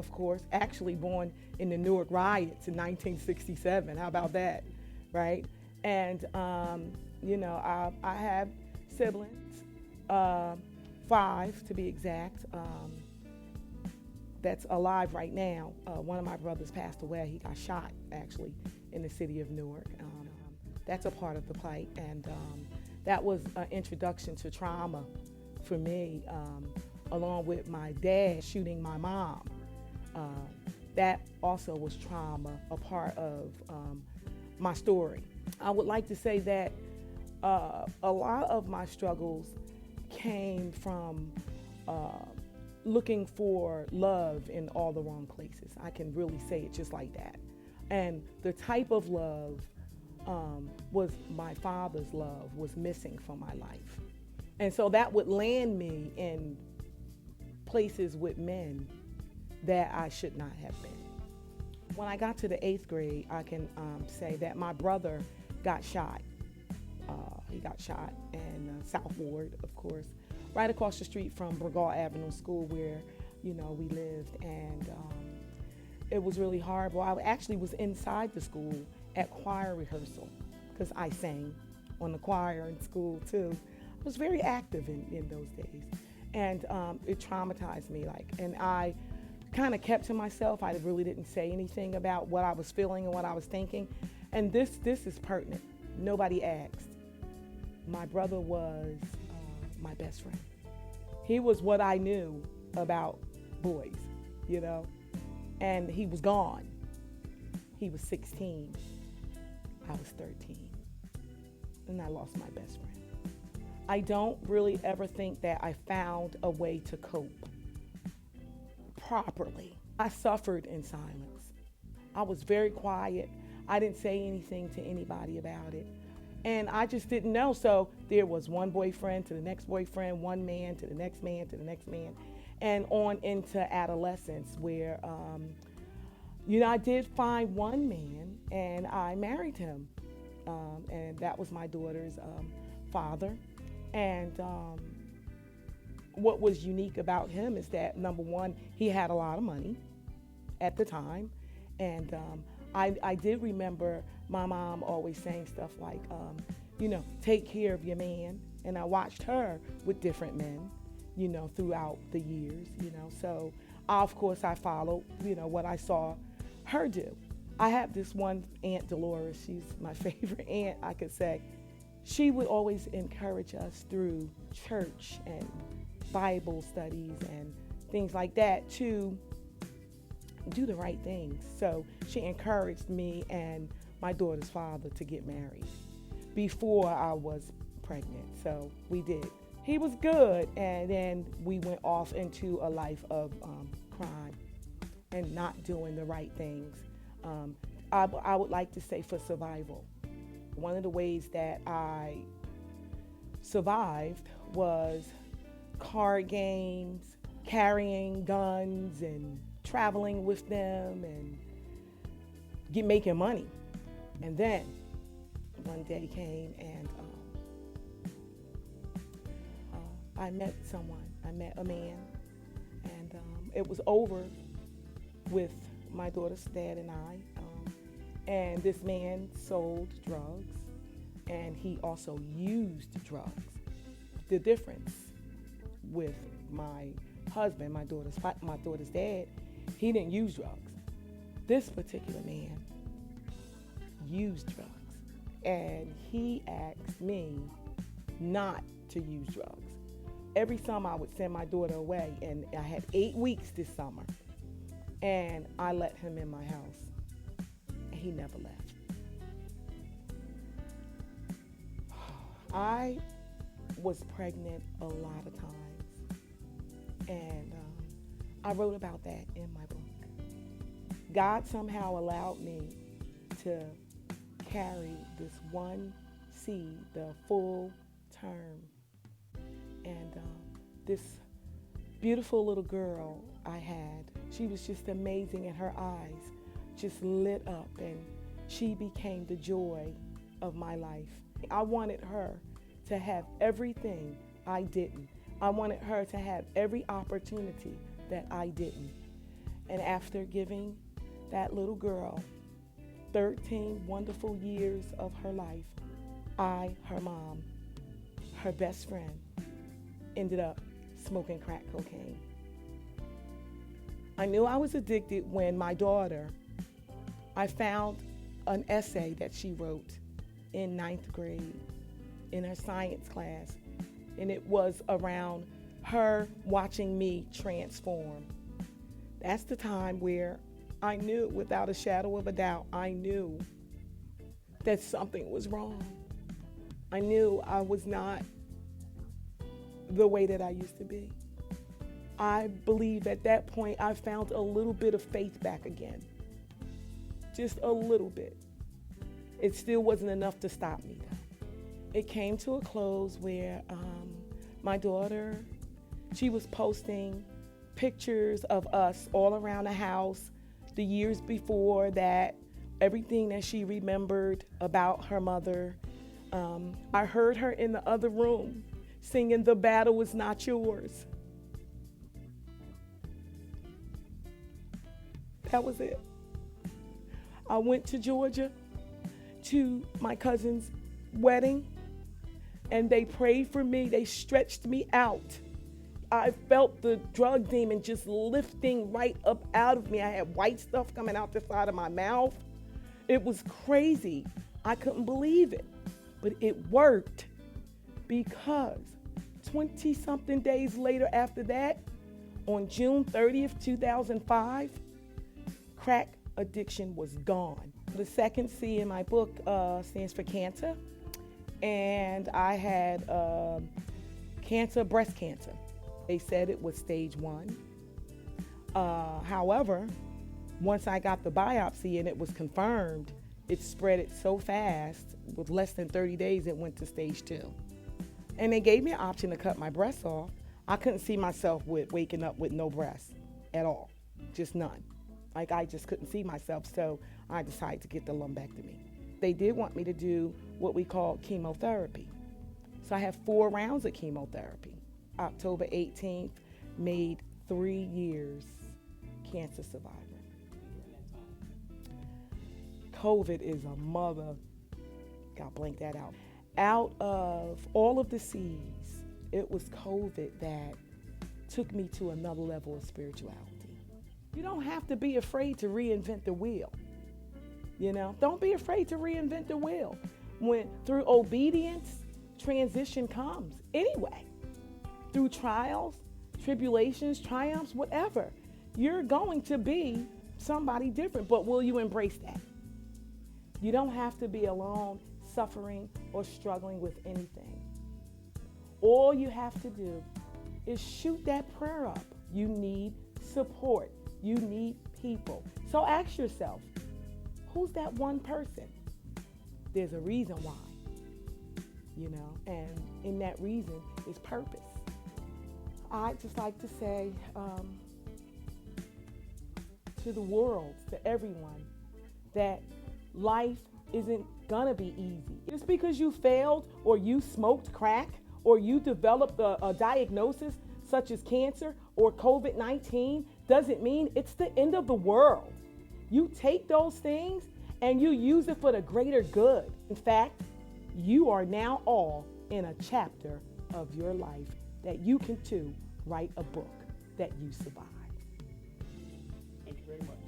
of course, actually born in the Newark riots in 1967. How about that, right? And, I have siblings, 5 to be exact, that's alive right now. One of my brothers passed away. He got shot, actually, in the city of Newark. That's a part of the plight. And that was an introduction to trauma for me, along with my dad shooting my mom. That also was trauma, a part of my story. I would like to say that a lot of my struggles came from looking for love in all the wrong places. I can really say it just like that. And the type of love was my father's love was missing from my life. And so that would land me in places with men that I should not have been. When I got to the 8th grade, I can say that my brother got shot. He got shot in South Ward, of course, right across the street from Burgaw Avenue School where, we lived. And it was really horrible. I actually was inside the school at choir rehearsal because I sang on the choir in school too. I was very active in those days. And it traumatized me, and I kind of kept to myself. I really didn't say anything about what I was feeling and what I was thinking. And this is pertinent. Nobody asked. My brother was my best friend. He was what I knew about boys, and he was gone. He was 16. I was 13. And I lost my best friend. I don't really ever think that I found a way to cope properly. I suffered in silence. I was very quiet. I didn't say anything to anybody about it. And I just didn't know. So there was one boyfriend to the next boyfriend, one man to the next man to the next man, and on into adolescence where, I did find one man and I married him. And that was my daughter's father. And what was unique about him is that, number one, he had a lot of money at the time. And I did remember my mom always saying stuff like, take care of your man. And I watched her with different men, throughout the years, So, of course, I followed, what I saw her do. I have this one Aunt Dolores. She's my favorite aunt, I could say. She would always encourage us through church and Bible studies and things like that to do the right things. So she encouraged me and my daughter's father to get married before I was pregnant. So we did. He was good, and then we went off into a life of crime and not doing the right things. I would like to say for survival. One of the ways that I survived was card games, carrying guns and traveling with them and making money. And then one day came and I met someone. I met a man, and it was over with my daughter's dad and I. And this man sold drugs, and he also used drugs. The difference with my husband, my daughter's dad, he didn't use drugs. This particular man used drugs, and he asked me not to use drugs. Every summer I would send my daughter away, and I had 8 weeks this summer, and I let him in my house, and he never left. I was pregnant a lot of times, and I wrote about that in my book. God somehow allowed me to carry this one seed the full term. And this beautiful little girl I had, she was just amazing, and her eyes just lit up, and she became the joy of my life. I wanted her to have everything I didn't. I wanted her to have every opportunity that I didn't. And after giving that little girl 13 wonderful years of her life, I, her mom, her best friend, ended up smoking crack cocaine. I knew I was addicted when my daughter, I found an essay that she wrote in 9th grade in her science class, and it was around her watching me transform. That's the time where I knew, without a shadow of a doubt, I knew that something was wrong. I knew I was not the way that I used to be. I believe at that point I found a little bit of faith back again. Just a little bit. It still wasn't enough to stop me though. It came to a close where my daughter, she was posting pictures of us all around the house the years before that, everything that she remembered about her mother. I heard her in the other room singing "The Battle Is Not Yours." That was it. I went to Georgia to my cousin's wedding, and they prayed for me. They stretched me out. I felt the drug demon just lifting right up out of me. I had white stuff coming out the side of my mouth. It was crazy. I couldn't believe it, but it worked, because 20-something days later after that, on June 30th, 2005, crack addiction was gone. The second C in my book stands for cancer, and I had cancer, breast cancer. They said it was stage 1. However, once I got the biopsy and it was confirmed, it spread it so fast, with less than 30 days, it went to stage 2. And they gave me an option to cut my breasts off. I couldn't see myself with waking up with no breasts at all, just none. Like, I just couldn't see myself, so I decided to get the lumpectomy. They did want me to do what we call chemotherapy. So I had 4 rounds of chemotherapy. October 18th, made 3 years cancer survivor. COVID is a mother, gotta blank that out. Out of all of the C's, it was COVID that took me to another level of spirituality. You don't have to be afraid to reinvent the wheel. You know, don't be afraid to reinvent the wheel. When through obedience, transition comes anyway. Through trials, tribulations, triumphs, whatever, you're going to be somebody different, but will you embrace that? You don't have to be alone, suffering or struggling with anything. All you have to do is shoot that prayer up. You need support. You need people. So ask yourself, who's that one person? There's a reason why, you know, and in that reason is purpose. I'd just like to say to the world, to everyone, that life isn't gonna be easy. Just because you failed or you smoked crack or you developed a diagnosis such as cancer or COVID-19 doesn't mean it's the end of the world. You take those things and you use it for the greater good. In fact, you are now all in a chapter of your life that you can too write a book that you survived. Thank you very much.